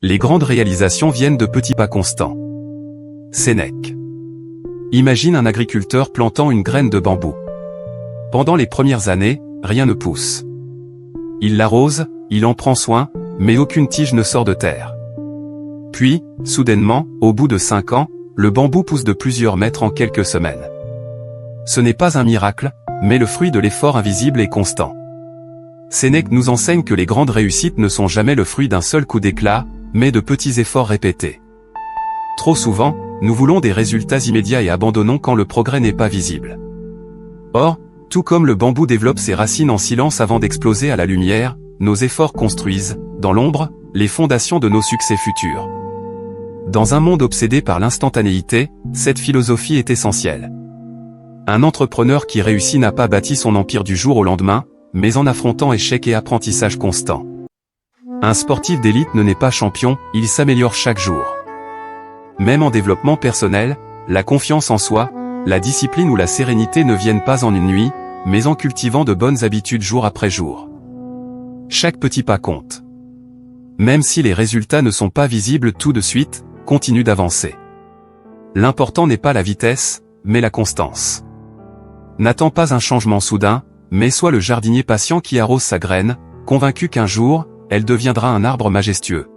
Les grandes réalisations viennent de petits pas constants. Sénèque. Imagine un agriculteur plantant une graine de bambou. Pendant les premières années, rien ne pousse. Il l'arrose, il en prend soin, mais aucune tige ne sort de terre. Puis, soudainement, au bout de 5 ans, le bambou pousse de plusieurs mètres en quelques semaines. Ce n'est pas un miracle, mais le fruit de l'effort invisible et constant. Sénèque nous enseigne que les grandes réussites ne sont jamais le fruit d'un seul coup d'éclat, mais de petits efforts répétés. Trop souvent, nous voulons des résultats immédiats et abandonnons quand le progrès n'est pas visible. Or, tout comme le bambou développe ses racines en silence avant d'exploser à la lumière, nos efforts construisent, dans l'ombre, les fondations de nos succès futurs. Dans un monde obsédé par l'instantanéité, cette philosophie est essentielle. Un entrepreneur qui réussit n'a pas bâti son empire du jour au lendemain, mais en affrontant échecs et apprentissage constant. Un sportif d'élite ne naît pas champion, il s'améliore chaque jour. Même en développement personnel, la confiance en soi, la discipline ou la sérénité ne viennent pas en une nuit, mais en cultivant de bonnes habitudes jour après jour. Chaque petit pas compte. Même si les résultats ne sont pas visibles tout de suite, continue d'avancer. L'important n'est pas la vitesse, mais la constance. N'attends pas un changement soudain, mais sois le jardinier patient qui arrose sa graine, convaincu qu'un jour, elle deviendra un arbre majestueux.